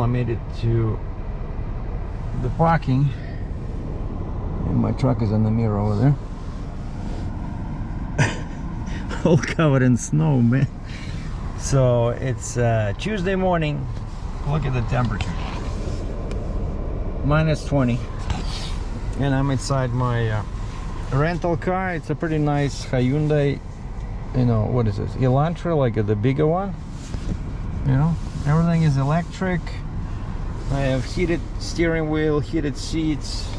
made it to the parking, and my truck is in the mirror over there. All covered in snow, man. So it's Tuesday morning. Look at the temperature, -20, and I'm inside my rental car. It's a pretty nice Hyundai, you know, what is this, Elantra, like the bigger one. You know, everything is electric. I have heated steering wheel, heated seats.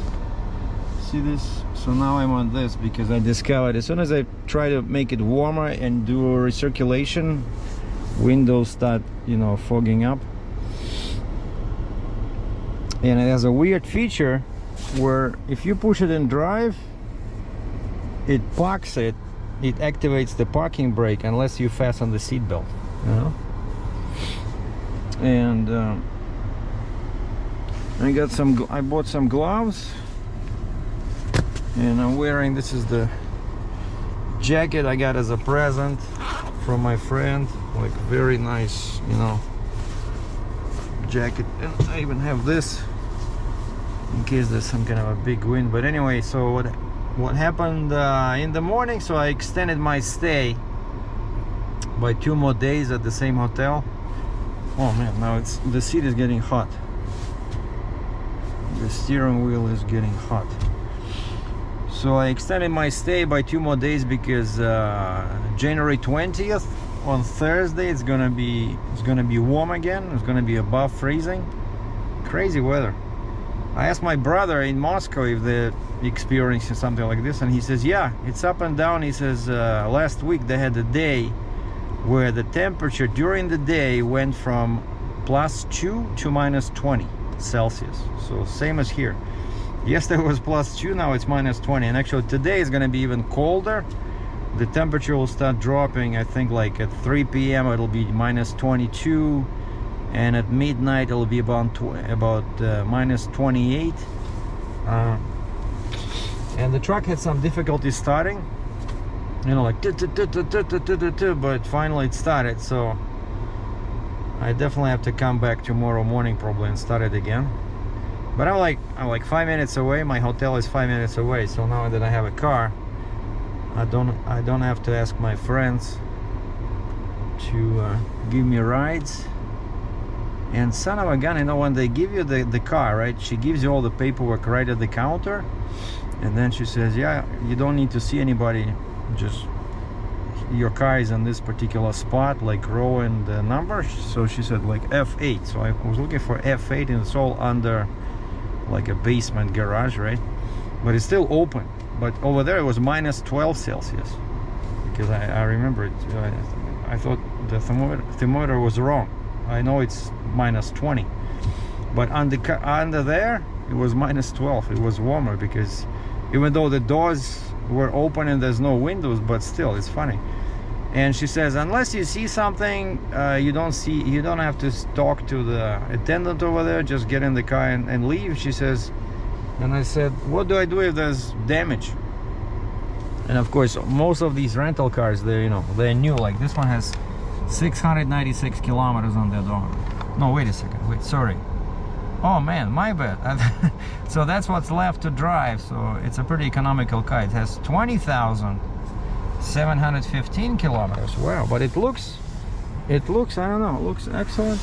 See this? So now I'm on this because I discovered as soon as I try to make it warmer and do recirculation, windows start, you know, fogging up. And it has a weird feature where if you push it in drive, it parks it. It activates the parking brake unless you fasten the seat belt, you know. And I bought some gloves, and I'm wearing, this is the jacket I got as a present from my friend, like very nice, you know, jacket. And I even have this in case there's some kind of a big wind. But anyway, so what happened in the morning, so I extended my stay by 2 more days at the same hotel. Oh man, now the seat is getting hot. The steering wheel is getting hot. So I extended my stay by 2 more days because January 20th on Thursday it's gonna be warm again. It's gonna be above freezing. Crazy weather. I asked my brother in Moscow if they're experiencing something like this, and he says, yeah, it's up and down. He says last week they had a day where the temperature during the day went from +2 to -20 Celsius. So same as here. Yesterday was +2, now it's -20. And actually today is going to be even colder. The temperature will start dropping. I think like at 3 p.m. it'll be -22, and at midnight it'll be about -28. And the truck had some difficulty starting, you know, like but finally it started. So I definitely have to come back tomorrow morning probably and start it again. But I'm like 5 minutes away. My hotel is 5 minutes away, so now that I have a car, I don't have to ask my friends to give me rides. And son of a gun, you know, when they give you the car, right, she gives you all the paperwork right at the counter, and then she says, yeah, you don't need to see anybody, just your car is in this particular spot, like row and number. So she said like F8. So I was looking for F8, and it's all under like a basement garage, right? But it's still open. But over there it was -12 Celsius, because I remember it. I thought the thermometer was wrong. I know it's -20, but under there it was -12. It was warmer, because even though the doors were open and there's no windows, but still it's funny. And she says, unless you see something, you don't have to talk to the attendant over there, just get in the car and leave, she says. And I said, what do I do if there's damage? And of course most of these rental cars, they're new. Like this one has 696 kilometers on the odometer. No, wait a second, wait, sorry. Oh man, my bad. So that's what's left to drive. So it's a pretty economical car. It has 20,715 kilometers. Wow, but it looks, I don't know, it looks excellent.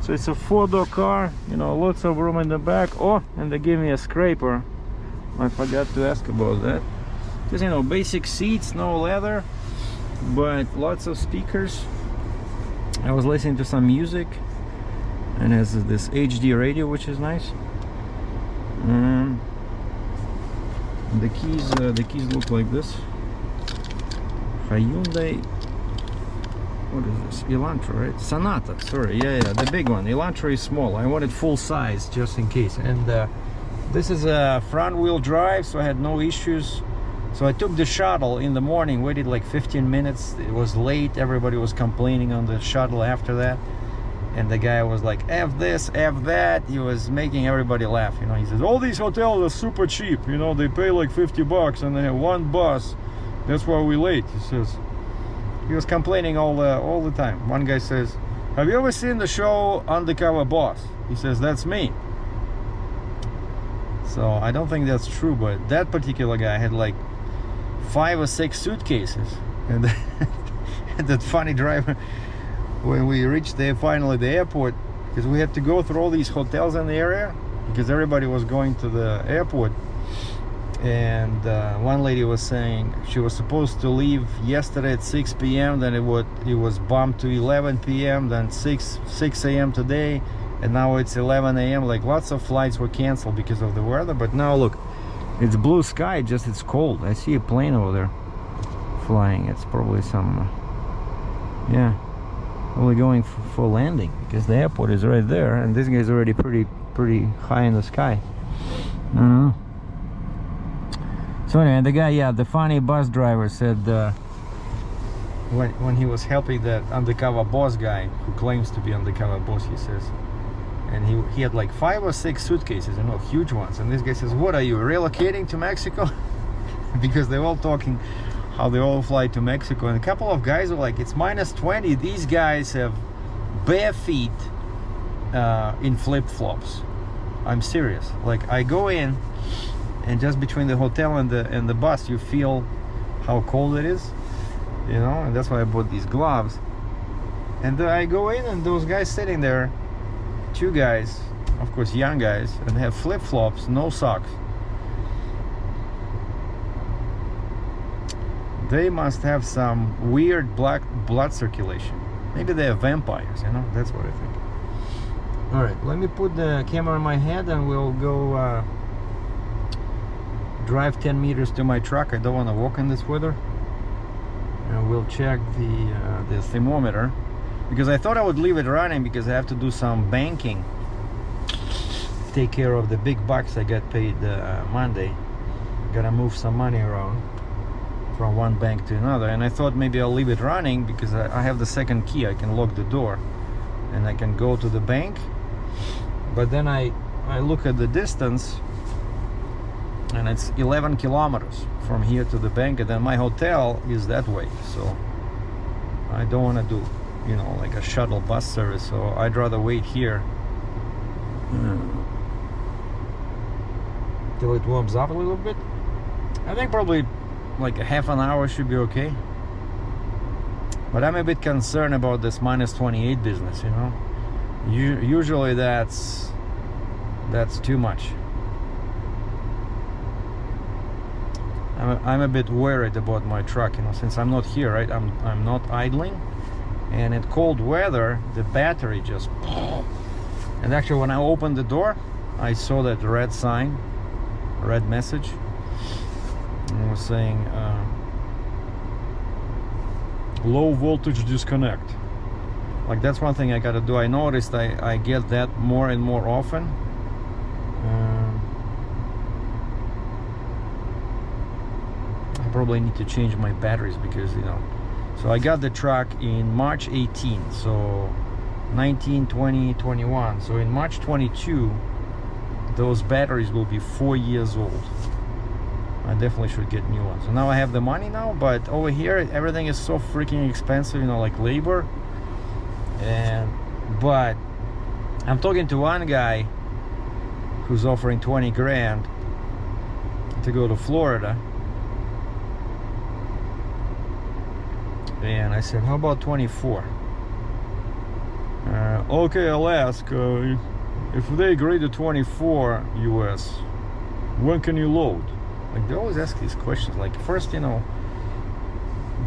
So it's a 4-door car, lots of room in the back. Oh, and they gave me a scraper. I forgot to ask about that. Just, basic seats, no leather, but lots of speakers. I was listening to some music, and has this HD radio, which is nice. The keys look like this. Hyundai, what is this? Elantra, right? Sonata, sorry, yeah, the big one. Elantra is small. I wanted full size just in case. And this is a front wheel drive, so I had no issues. So I took the shuttle in the morning, waited like 15 minutes. It was late, everybody was complaining on the shuttle after that. And the guy was like, F this, F that. He was making everybody laugh, He says, all these hotels are super cheap, they pay like 50 bucks and they have one bus. That's why we're late, he says. He was complaining all the time. One guy says, have you ever seen the show Undercover Boss? He says, that's me. So I don't think that's true, but that particular guy had like 5 or 6 suitcases. And that funny driver, when we reached there finally the airport, because we had to go through all these hotels in the area because everybody was going to the airport. And one lady was saying she was supposed to leave yesterday at 6 p.m. then it was bumped to 11 p.m. then 6 a.m. today, and now it's 11 a.m. like lots of flights were canceled because of the weather. But now look, it's blue sky, just it's cold. I see a plane over there flying. It's probably some yeah, probably going for landing, because the airport is right there and this guy's already pretty high in the sky. I don't know. So anyway, the guy, yeah, the funny bus driver said when he was helping that undercover boss guy who claims to be undercover boss, he says, and he had like 5 or 6 suitcases, you know, huge ones, and this guy says, what are you, relocating to Mexico? Because they're all talking how they all fly to Mexico, and a couple of guys were like, it's -20. These guys have bare feet in flip-flops. I'm serious. Like, I go in, and just between the hotel and the bus, you feel how cold it is, you know, and that's why I bought these gloves. And I go in, and those guys sitting there, 2 guys, of course young guys, and have flip-flops, no socks. They must have some weird black blood circulation. Maybe they're vampires, you know, that's what I think. All right, let me put the camera on my head and we'll go drive 10 meters to my truck. I don't want to walk in this weather. And we'll check the thermometer, because I thought I would leave it running because I have to do some banking, take care of the big bucks I got paid Monday. Gotta move some money around from one bank to another, and I thought maybe I'll leave it running because I have the second key. I can lock the door and I can go to the bank. But then I look at the distance, and it's 11 kilometers from here to the bank, and then my hotel is that way, so I don't want to do, you know, like a shuttle bus service, so I'd rather wait here till it warms up a little bit. I think probably like a half an hour should be okay, but I'm a bit concerned about this -28 business, you know. Usually that's too much. I'm a bit worried about my truck, you know, since I'm not here, right? I'm not idling, and in cold weather the battery just, and actually when I opened the door I saw that red sign, red message, and it was saying low voltage disconnect. Like, that's one thing I gotta do. I noticed I get that more and more often. I probably need to change my batteries because, you know, so I got the truck in March 18, so 19, 20, 21. So in March 22, those batteries will be 4 years old. I definitely should get new ones. So now I have the money now, but over here everything is so freaking expensive, you know, like labor. But I'm talking to one guy who's offering 20 grand to go to Florida, and I said, how about 24? Okay, I'll ask, if they agree to 24 US, when can you load? Like, they always ask these questions. Like, first, you know,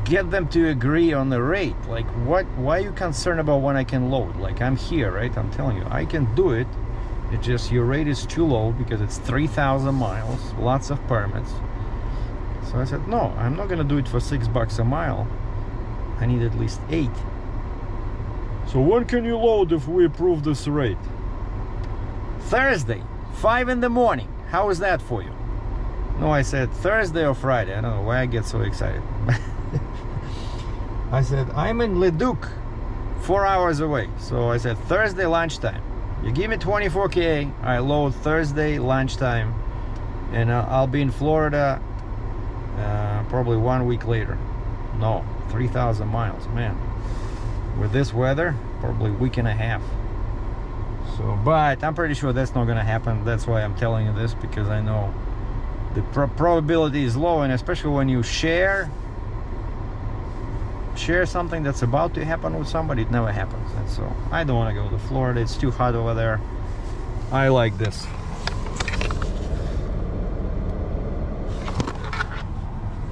get them to agree on the rate. Like, why are you concerned about when I can load? Like, I'm here, right? I'm telling you, I can do it. It's just your rate is too low because it's 3,000 miles, lots of permits. So I said, no, I'm not gonna do it for $6 a mile. I need at least 8. So when can you load if we approve this rate? Thursday, 5 in the morning. How is that for you? No, I said Thursday or Friday. I don't know why I get so excited. I said, I'm in Leduc, 4 hours away. So I said, Thursday lunchtime. You give me 24K, I load Thursday lunchtime, and I'll be in Florida probably 1 week later. No, 3,000 miles, man. With this weather, probably week and a half. So, but I'm pretty sure that's not gonna happen. That's why I'm telling you this, because I know the probability is low, and especially when you share something that's about to happen with somebody, it never happens. And so I don't want to go to Florida. It's too hot over there. I like this.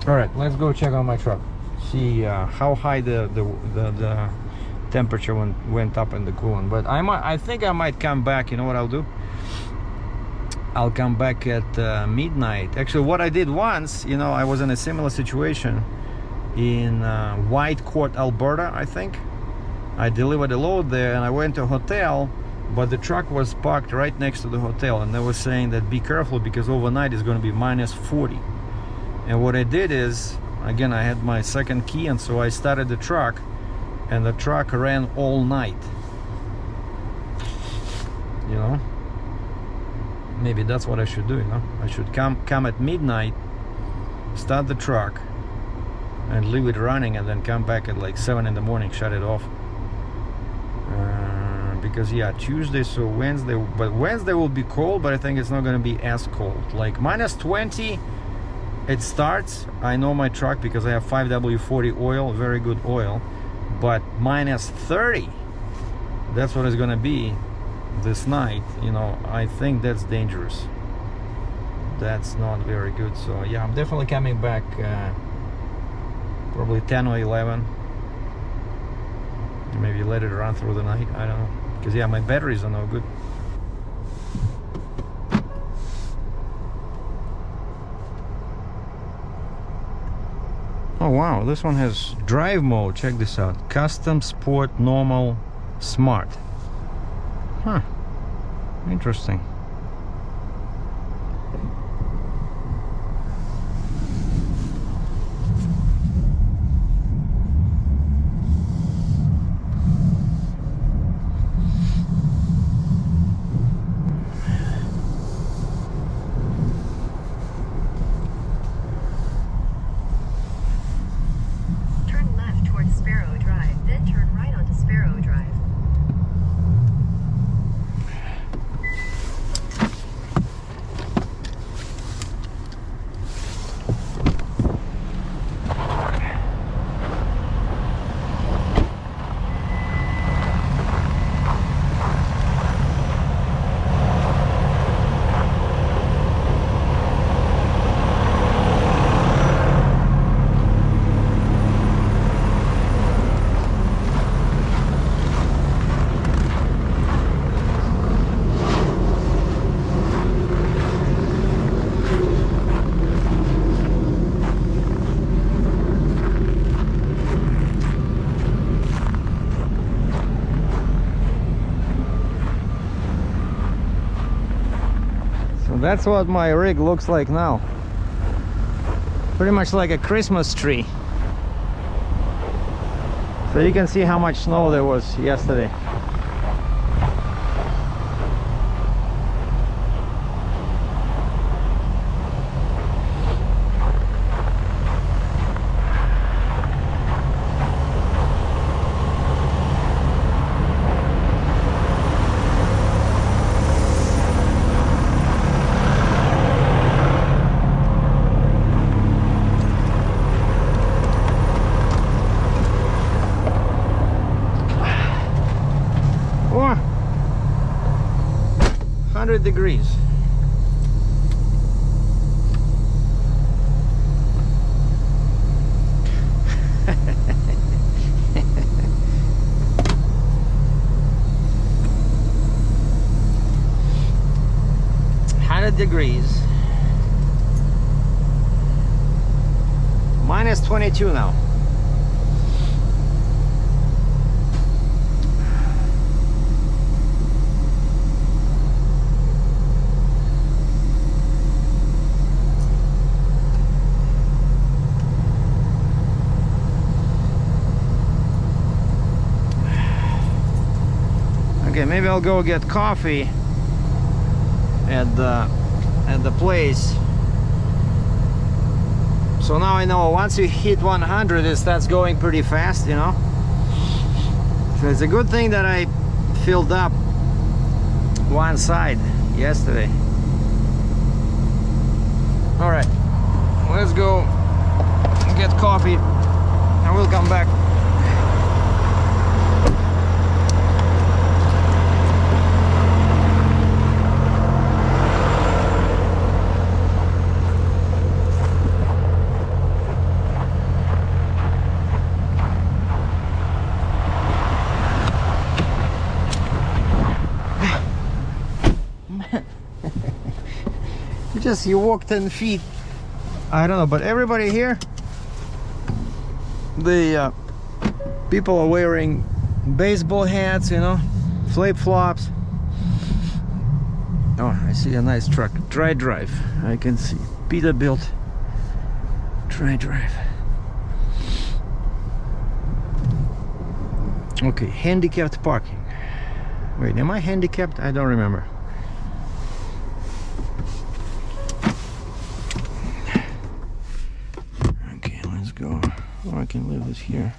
All right, let's go check on my truck, see how high the temperature went up in the coolant. But I think I might come back. You know what I'll do? I'll come back at midnight. Actually, what I did once, you know, I was in a similar situation in Whitecourt, Alberta, I think. I delivered a load there, and I went to a hotel, but the truck was parked right next to the hotel, and they were saying that be careful because overnight it's going to be minus 40. And what I did is, again, I had my second key, and so I started the truck, and the truck ran all night. You know, maybe that's what I should do. You know, I should come at midnight, start the truck, and leave it running, and then come back at like 7 in the morning, shut it off. Because yeah, Tuesday, so Wednesday, but Wednesday will be cold, but I think it's not going to be as cold. Like minus 20 it starts. I know my truck because I have 5W40 oil, very good oil. But minus 30, that's what it's going to be this night. You know, I think that's dangerous. That's not very good. So yeah, I'm definitely coming back probably 10 or 11. Maybe let it run through the night, I don't know, because yeah, my batteries are no good. Oh wow, this one has drive mode. Check this out: custom, sport, normal, smart. Huh, interesting. That's what my rig looks like now. Pretty much like a Christmas tree. So you can see how much snow there was yesterday. Degrees. Degrees. Minus 22 now. Okay, maybe I'll go get coffee at the place. So now I know once you hit 100 it starts going pretty fast, you know. So it's a good thing that I filled up one side yesterday. All right, let's go get coffee and we'll come back. You walk 10 feet. I don't know, but everybody here, the people are wearing baseball hats, you know, flip-flops. Oh, I see a nice truck. Dry drive. I can see Peterbilt dry drive. Okay, handicapped parking. Wait, am I handicapped? I don't remember. I can leave this here.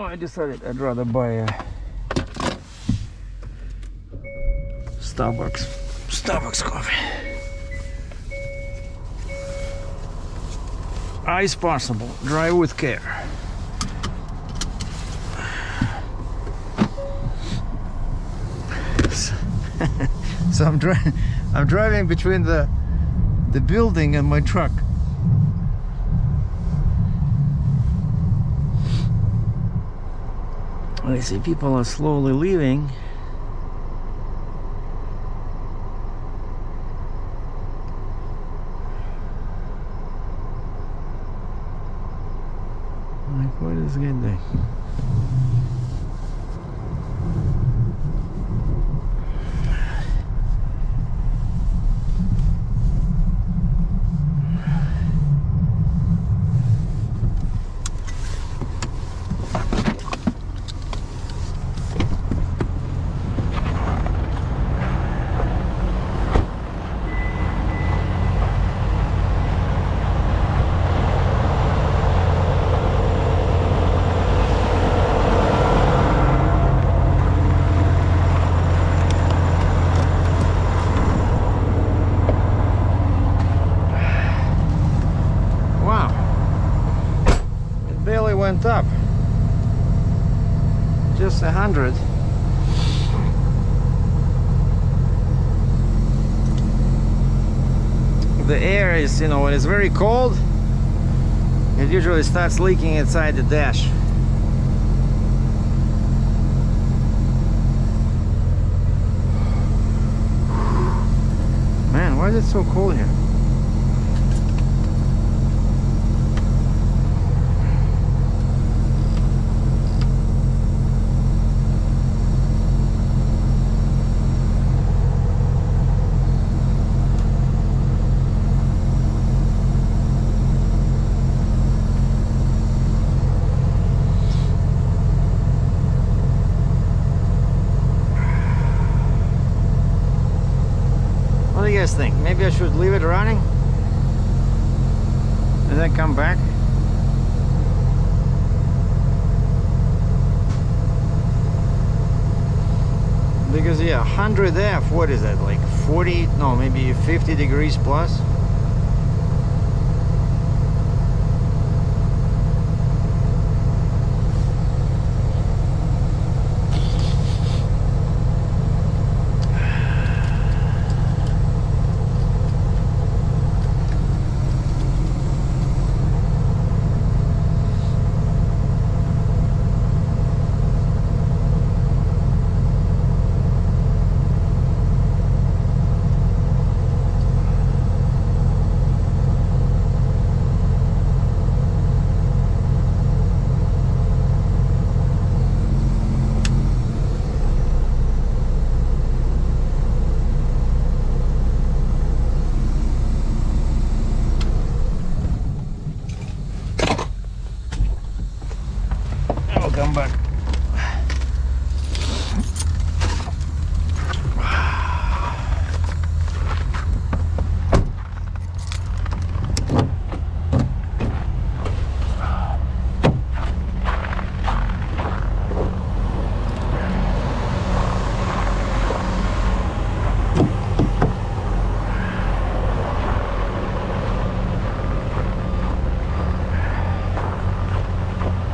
I decided I'd rather buy a Starbucks coffee. Ice possible, drive with care. So I'm driving between the building and my truck. I see people are slowly leaving. Like, what is good there? Went up just 100. The air is, you know, when it's very cold, it usually starts leaking inside the dash. Man, why is it so cold here? What do you guys think? Maybe I should leave it running and then come back. Because yeah, 100F, what is that, like 40, no, maybe 50 degrees plus? Come back.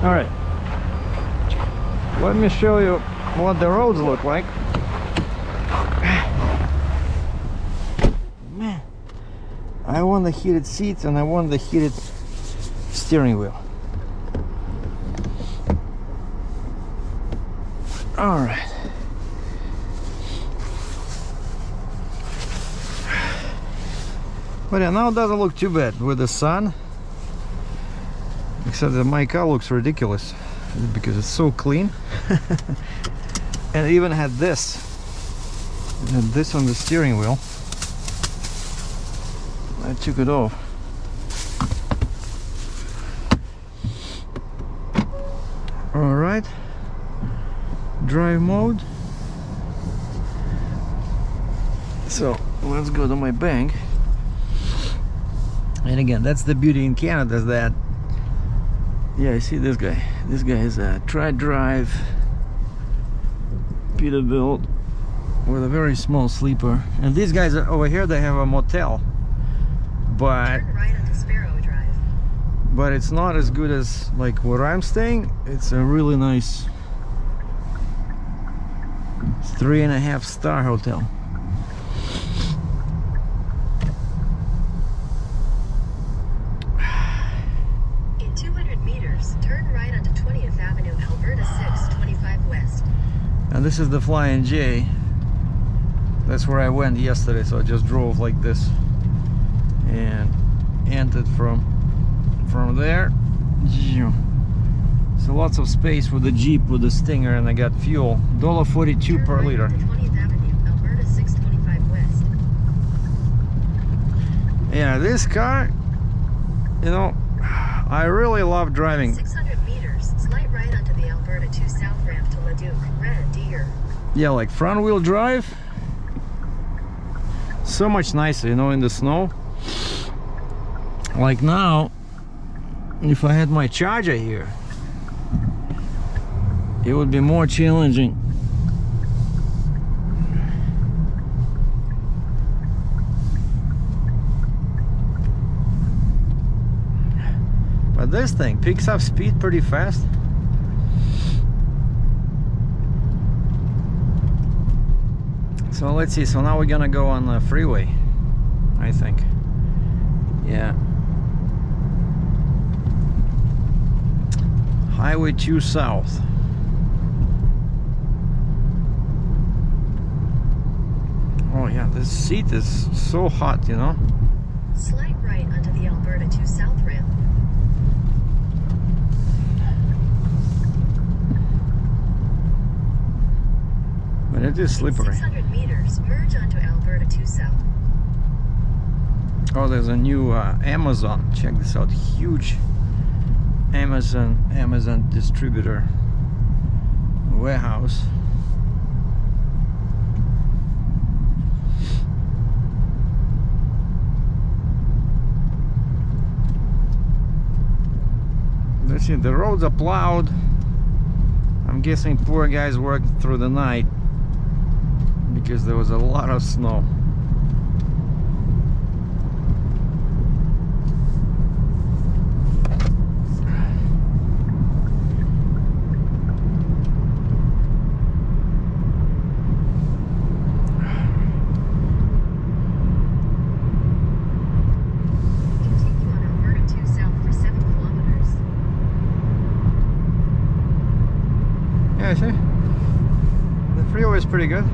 All right. Let me show you what the roads look like. Man, I want the heated seats and I want the heated steering wheel. All right. But yeah, now it doesn't look too bad with the sun. Except that my car looks ridiculous because it's so clean. And it even had this. It had this on the steering wheel. I took it off. All right. Drive mode. So let's go to my bank. And again, that's the beauty in Canada, is that, yeah, I see this guy. This guy is a tri-drive Peterbilt with a very small sleeper. And these guys are over here, they have a motel. But turn right onto Sparrow Drive. But it's not as good as like where I'm staying. It's a really nice 3.5-star hotel. In 200 meters, turn right onto 20th Avenue, Alberta 625 West. And this is the Flying J. That's where I went yesterday, so I just drove like this and entered from there. So lots of space with the Jeep with the Stinger, and I got fuel. $1.42 per liter. 20th Avenue, Alberta 625 West. Yeah, this car, you know, I really love driving. 600 meters, slight right onto the Alberta 2 South ramp to Leduc, Red Deer. Yeah, like front wheel drive. So much nicer, you know, in the snow. Like now, if I had my Charger here, it would be more challenging. But this thing picks up speed pretty fast. So let's see, so now we're gonna go on the freeway, I think. Yeah. Highway 2 South. Oh yeah, this seat is so hot, you know. Slight right onto the Alberta 2 South ramp. But it is slippery. 600 meters, merge onto Alberta 2 South. Oh, there's a new Amazon. Check this out. Huge Amazon distributor warehouse. Let's see, the roads are plowed. I'm guessing poor guys worked through the night. because there was a lot of snow. Continue on Alberta 2 south for 7 kilometers. Yeah, see? The freeway is pretty good.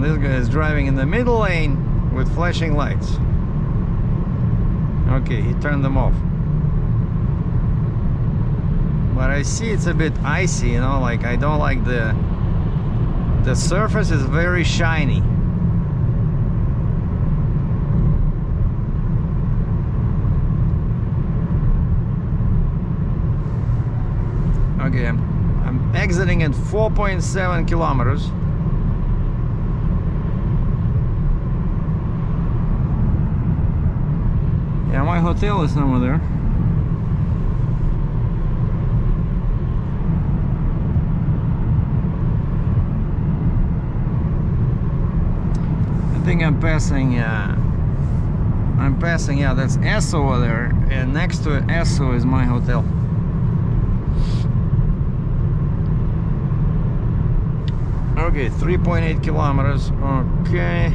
This guy is driving in the middle lane with flashing lights. Okay, he turned them off. But I see it's a bit icy, you know, like I don't like the surface is very shiny. Okay, I'm exiting at 4.7 kilometers. Yeah, my hotel is somewhere there. I think I'm passing, yeah, that's S over there, and next to Esso is my hotel. Okay, 3.8 kilometers, okay.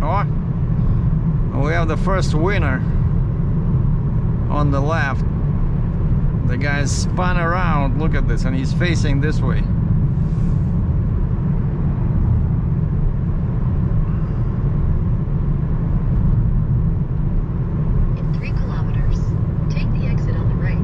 Oh, we have the first winner on the left. The guy spun around, look at this, and he's facing this way. In 3 kilometers, take the exit on the right.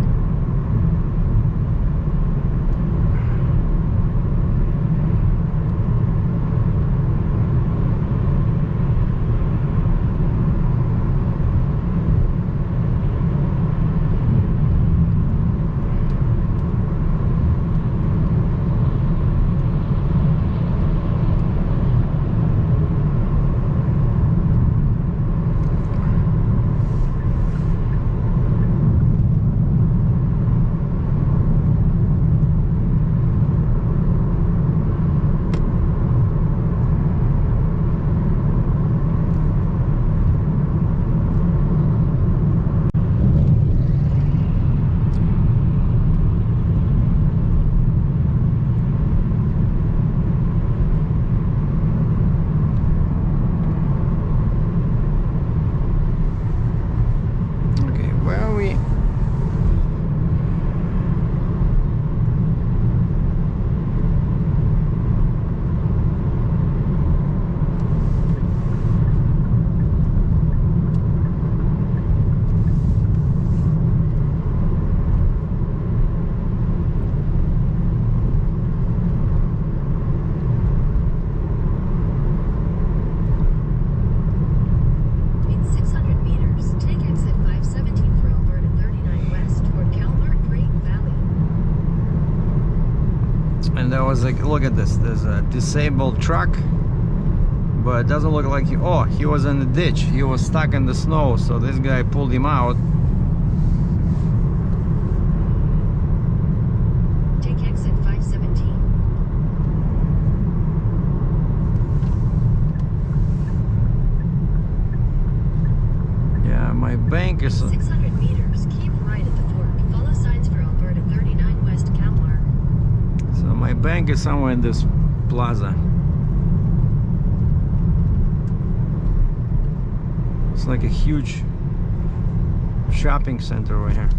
There was like, look at this, there's a disabled truck, but it doesn't look like he was in the ditch, he was stuck in the snow, so this guy pulled him out. Take exit 517. my bank is... 600 meters, keep right at the fork. Follow signs for Alberta 39 West Kalmar. So my bank is somewhere in this plaza. It's like a huge shopping center over here.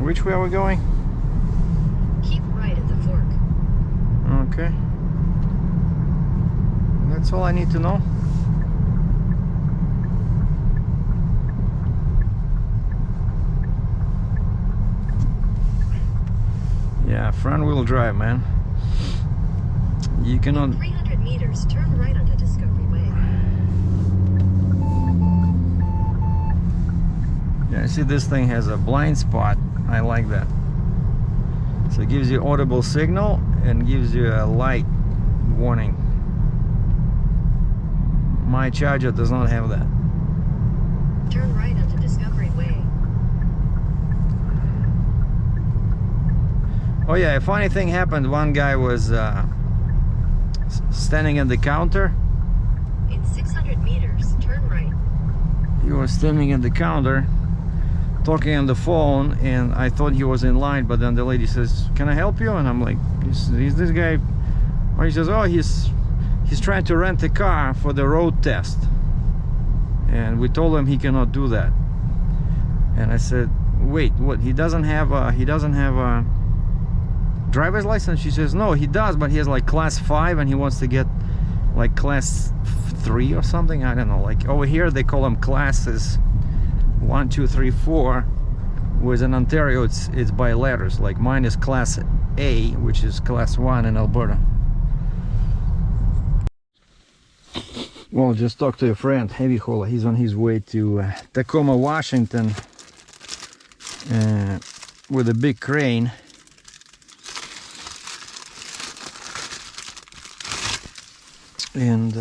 Which way are we going? Keep right at the fork. Okay. That's all I need to know. Yeah, front wheel drive, man. You cannot... 300 meters, turn right onto Discovery Way. Yeah, I see this thing has a blind spot. I like that. So it gives you audible signal and gives you a light warning. My Charger does not have that. Turn right onto Discovery Way. Oh yeah, a funny thing happened. One guy was standing at the counter. In 600 meters, turn right. He was standing at the counter talking on the phone, and I thought he was in line, but then the lady says, "Can I help you?" And I'm like, is this guy... Or he says, "Oh, he's trying to rent a car for the road test." And we told him he cannot do that. And I said, "Wait, what? He doesn't have a driver's license?" She says, "No, he does, but he has like class 5 and he wants to get like class 3 or something. I don't know. Like over here they call them classes 1, 2, 3, 4. Whereas in Ontario it's by letters. Like mine is class A, which is class 1 in Alberta." Well, just talk to a friend, Heavy Hauler. He's on his way to Tacoma, Washington, with a big crane. And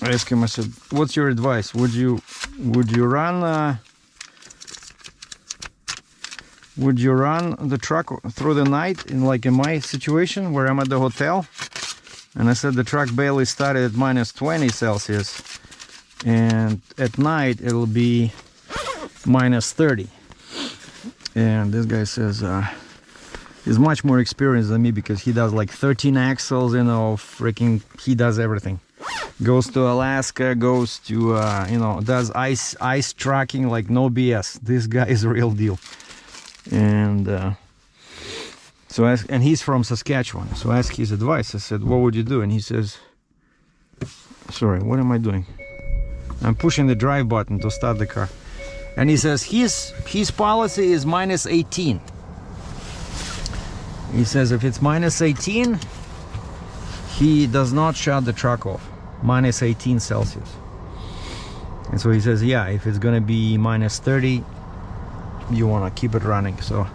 I asked him, I said, "What's your advice? Would you run the truck through the night in my situation where I'm at the hotel?" And I said the truck barely started at minus 20 Celsius, and at night it'll be minus 30. And this guy says he's much more experienced than me because he does like 13 axles, you know, freaking, he does everything. Goes to Alaska, goes to does ice tracking, like no BS. This guy is a real deal. And and he's from Saskatchewan, so I asked his advice. I said, "What would you do?" And he says, sorry, what am I doing? I'm pushing the drive button to start the car. And he says his policy is minus 18. He says if it's minus 18, he does not shut the truck off. Minus 18 Celsius. And so he says, yeah, if it's gonna be minus 30, you want to keep it running. So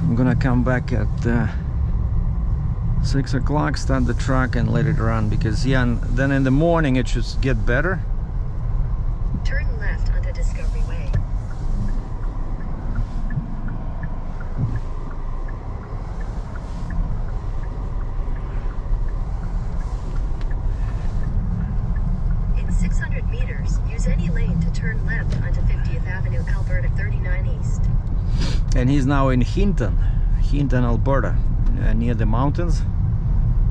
I'm gonna come back at 6 o'clock, start the truck and let it run, because yeah, and then in the morning it should get better. Turn left onto Discovery Way. In 600 meters, use any lane to turn left onto 50th Avenue, Alberta 39 East. And he's now in Hinton, Alberta, near the mountains.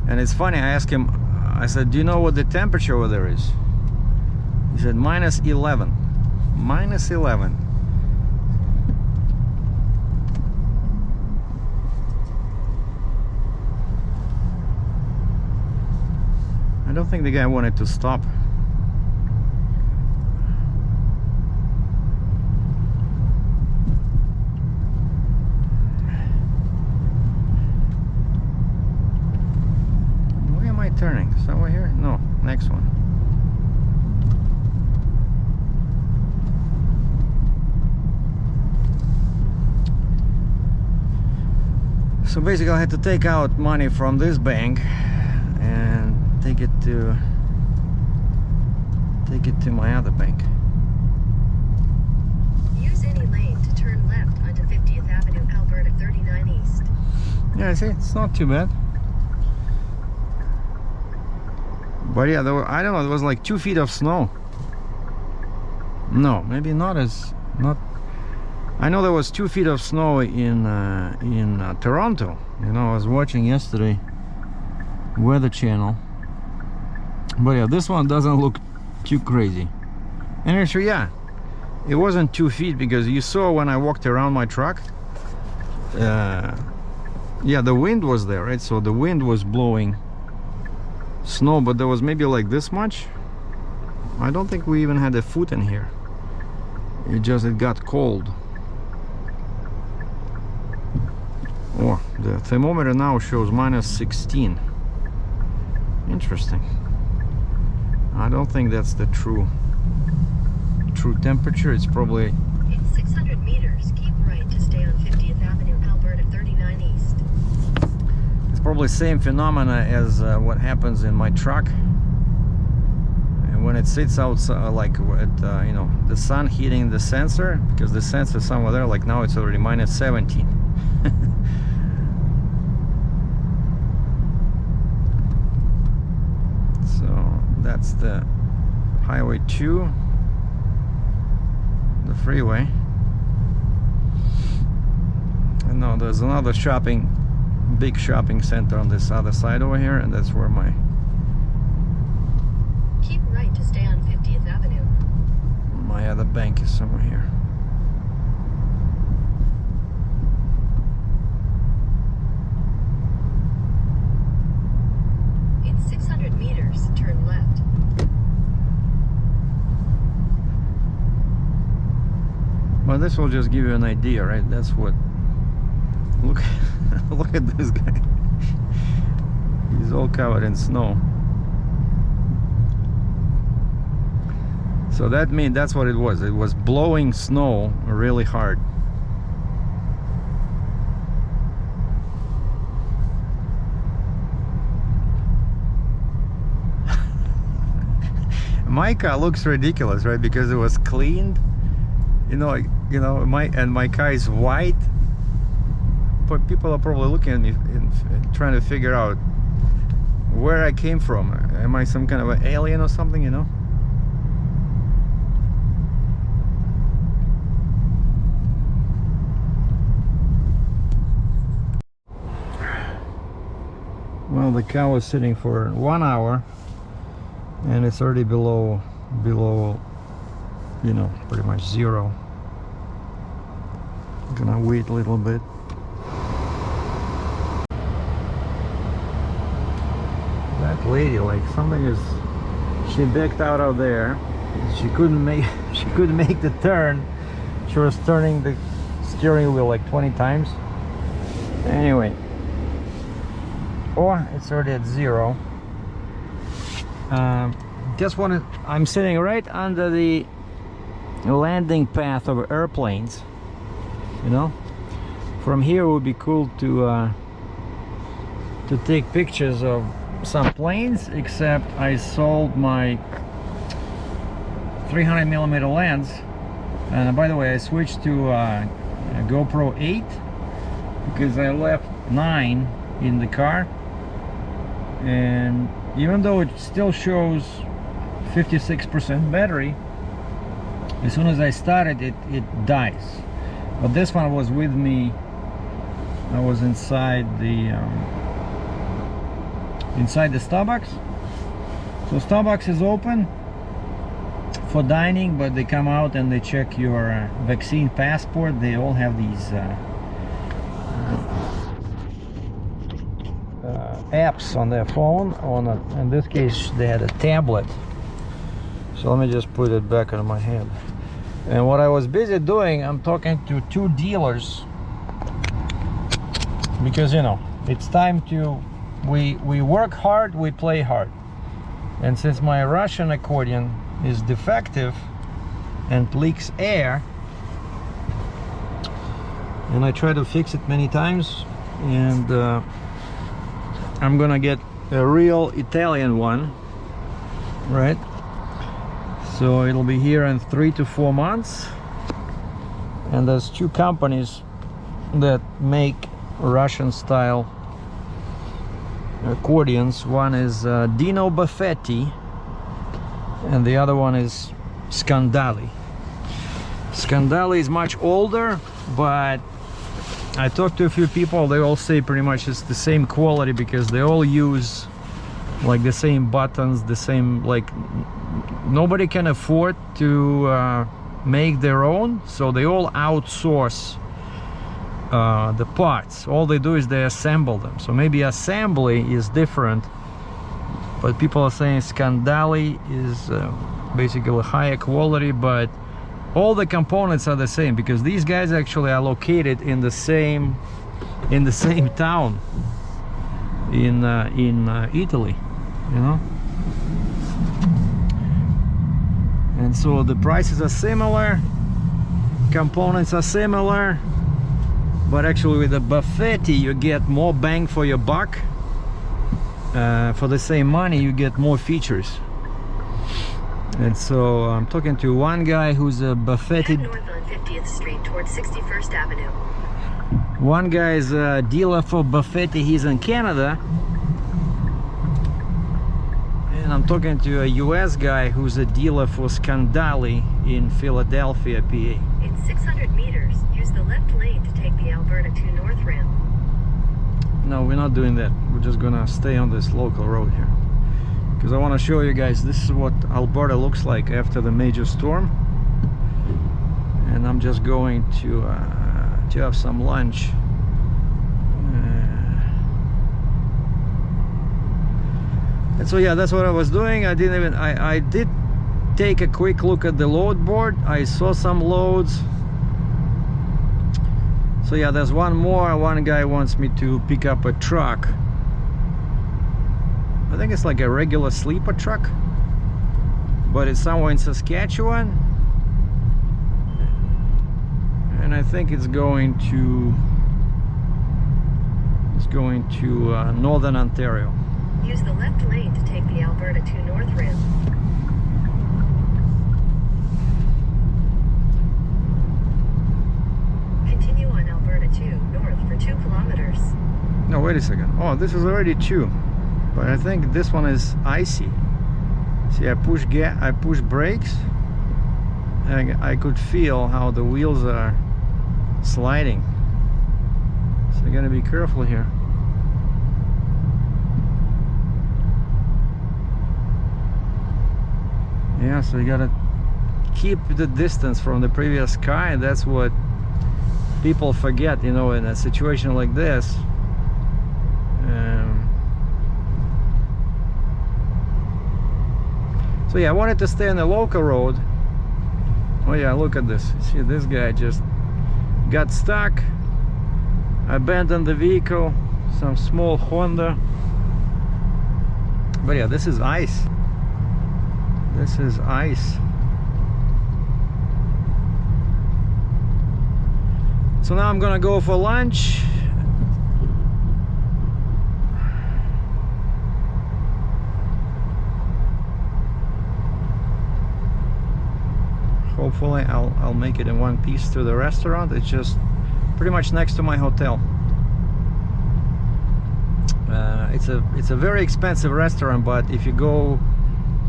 And it's funny, I asked him, I said, "Do you know what the temperature over there is?" He said minus 11. Minus 11. I don't think the guy wanted to stop. Where am I turning? Somewhere here? No, next one. So basically I had to take out money from this bank and take it to my other bank. Use any lane to turn left onto 50th Yeah, see, it's not too bad. But yeah, there were, I don't know, there was like 2 feet of snow. No, maybe not as not. I know there was 2 feet of snow in Toronto. You know, I was watching yesterday Weather Channel. But yeah, this one doesn't look too crazy. And actually, yeah, it wasn't 2 feet because you saw when I walked around my truck. Yeah, the wind was there, right? So the wind was blowing snow, but there was maybe like this much. I don't think we even had a foot in here. It got cold. Oh, the thermometer now shows -16. Interesting. I don't think that's the true temperature. It's probably In 600 meters, keep right to stay on 50th Avenue, Alberta 39 East. it's probably same phenomena as what happens in my truck. And when it sits outside, like at you know, the sun hitting the sensor, because the sensor somewhere there, like now it's already -17. So that's the Highway 2, the freeway. And now there's another big shopping center on this other side over here, and that's where Keep right to stay on 50th Avenue. my other bank is somewhere here. In 600 meters, turn left. Well, this will just give you an idea, right? That's what. Look, look at this guy. He's all covered in snow. So that means that's what it was. It was blowing snow really hard. My car looks ridiculous, right? Because it was cleaned. You know, my car is white. But people are probably looking at me and trying to figure out where I came from. Am I some kind of an alien or something, you know? Well, the car was sitting for 1 hour and it's already below, you know, pretty much zero. I'm gonna wait a little bit. That lady, like something is, she backed out of there. She couldn't make the turn. She was turning the steering wheel like 20 times. Anyway, it's already at zero. Just wanted, I'm sitting right under the landing path of airplanes, you know. From here it would be cool to take pictures of some planes, except I sold my 300mm lens, and by the way I switched to a GoPro 8 because I left 9 in the car, and even though it still shows 56% battery, as soon as I started it dies. But this one was with me. I was inside the Starbucks. So Starbucks is open for dining, but they come out and they check your vaccine passport. They all have these apps on their phone. In this case they had a tablet. So let me just put it back on my head. And what I was busy doing, I'm talking to 2 dealers, because you know it's time to we work hard, we play hard. And since my Russian accordion is defective and leaks air, and I try to fix it many times, and I'm gonna get a real Italian one, right? So it'll be here in 3 to 4 months. And there's 2 companies that make Russian style accordions. One is Dino Buffetti and the other one is Scandali. Scandali is much older, but I talked to a few people, they all say pretty much it's the same quality because they all use like the same buttons, the same, like nobody can afford to make their own, so they all outsource the parts. All they do is they assemble them. So maybe assembly is different, but people are saying Scandali is basically higher quality, but all the components are the same because these guys actually are located in the same town in Italy, you know. And so the prices are similar, components are similar, but actually with the Buffetti you get more bang for your buck. For the same money you get more features. And so I'm talking to one guy who's a Buffetti. Head north on 50th Street towards 61st Avenue. One guy is a dealer for Buffetti, he's in Canada. And I'm talking to a US guy who's a dealer for Scandali in Philadelphia, PA. In 600 meters, use the left lane to take the Alberta 2 North ramp. No, we're not doing that. We're just gonna stay on this local road here. Because I want to show you guys, this is what Alberta looks like after the major storm. And I'm just going to have some lunch. And so yeah, that's what I was doing. I did take a quick look at the load board. I saw some loads. So yeah, there's one more. One guy wants me to pick up a truck. I think it's like a regular sleeper truck, but it's somewhere in Saskatchewan, and I think it's going to Northern Ontario. Use the left lane to take the Alberta 2 North ramp. Continue on Alberta 2 North for 2 kilometers. No, wait a second. Oh, this is already 2. But I think this one is icy. See, I push brakes, and I could feel how the wheels are sliding. So you gotta be careful here. Yeah, so you gotta keep the distance from the previous car. That's what people forget, you know, in a situation like this. So yeah, I wanted to stay on the local road. Oh yeah, look at this. See, this guy just got stuck, abandoned the vehicle, some small Honda. But yeah, this is ice. This is ice. So now I'm gonna go for lunch. Hopefully I'll make it in one piece to the restaurant. It's just pretty much next to my hotel. It's a very expensive restaurant, but if you go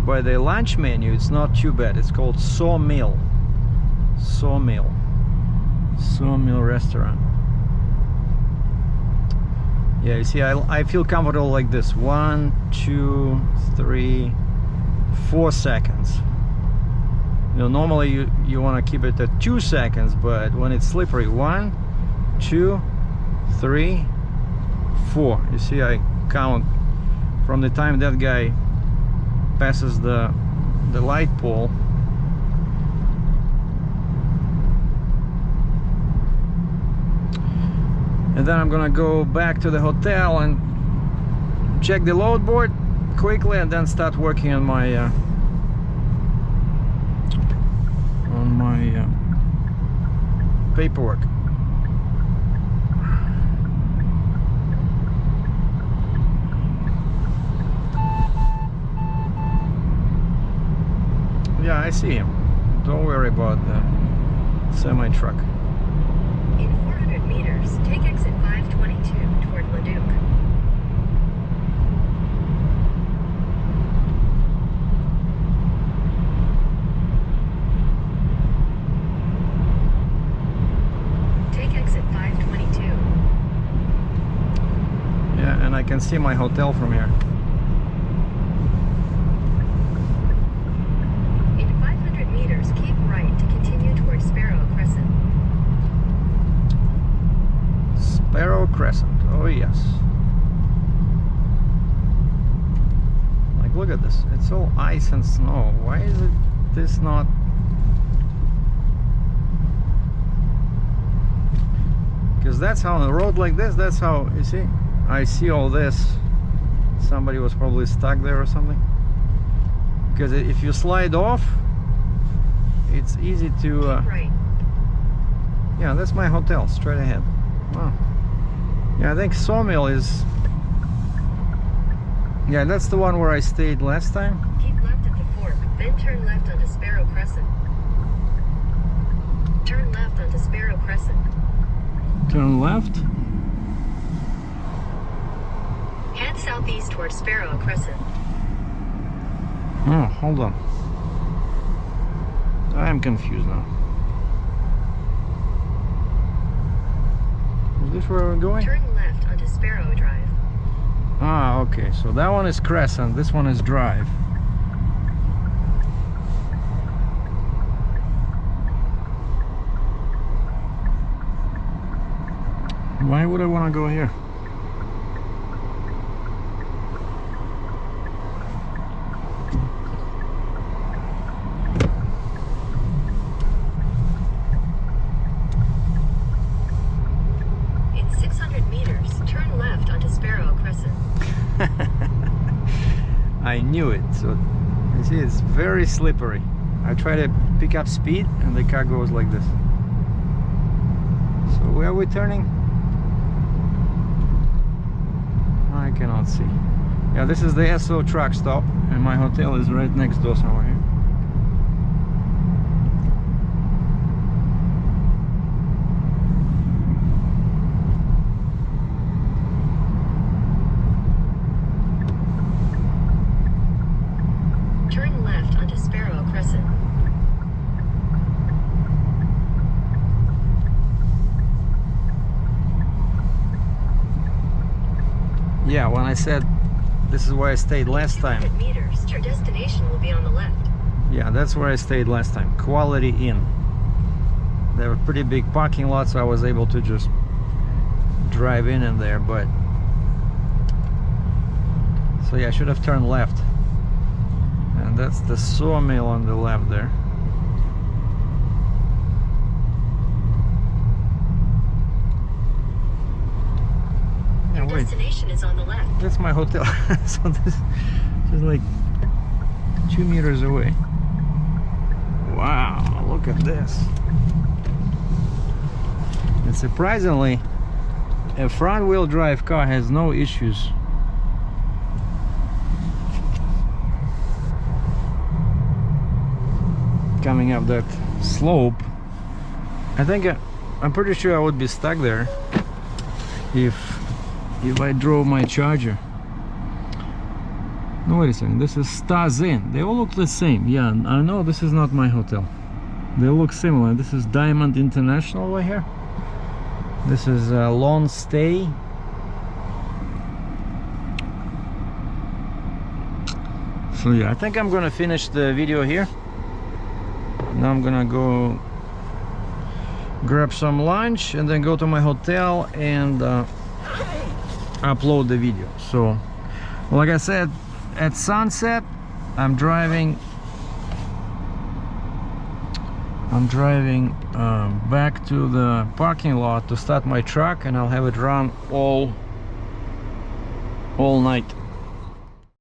by the lunch menu, it's not too bad. It's called Sawmill restaurant. Yeah, you see, I feel comfortable like this. 1, 2, 3, 4 seconds. You know, normally you want to keep it at 2 seconds, but when it's slippery, 1, 2, 3, 4. You see, I count from the time that guy passes the light pole. And then I'm gonna go back to the hotel and check the load board quickly, and then start working on my paperwork. Yeah, I see him. Don't worry about the semi-truck. In 400 meters, take exit 520. can see my hotel from here. In 500 meters, keep right to continue towards Sparrow Crescent. Sparrow Crescent, oh yes. Like, look at this, it's all ice and snow. Why is this not? Because that's how, on a road like this, that's how, you see, I see all this. Somebody was probably stuck there or something. Because if you slide off, it's easy to... Keep right. Yeah, that's my hotel, straight ahead. Wow. Yeah, I think Sawmill is... Yeah, that's the one where I stayed last time. Keep left at the fork, then turn left onto Sparrow Crescent. Turn left onto Sparrow Crescent. Turn left. Head southeast towards Sparrow Crescent. Oh, hold on. I am confused now. Is this where we're going? Turn left onto Sparrow Drive. Ah, okay. So that one is Crescent, this one is Drive. Why would I want to go here? In 600 meters, turn left onto Sparrow Crescent. I knew it. So you see, it's very slippery. I try to pick up speed and the car goes like this. So where are we turning? I cannot see. Yeah, this is the SO truck stop and my hotel is right next door somewhere here. Turn left onto Sparrow Crescent. Yeah, when I said this is where I stayed last time. 200 meters, your destination will be on the left. Yeah, that's where I stayed last time. Quality Inn. They have a pretty big parking lot, so I was able to just drive in there, but... So yeah, I should have turned left. And that's the Sawmill on the left there. Your Wait, destination is on the left. that's my hotel. So this is like 2 meters away. Wow, look at this. And surprisingly, a front-wheel drive car has no issues. Coming up that slope. I think I'm pretty sure I would be stuck there if I drove my Charger. No, wait a second, this is Stars Inn. They all look the same. Yeah, I know this is not my hotel. They look similar. This is Diamond International right here. This is Long Stay. So yeah, I think I'm gonna finish the video here. Now I'm gonna go grab some lunch and then go to my hotel and upload the video. So like I said, at sunset I'm driving back to the parking lot to start my truck, and I'll have it run all night.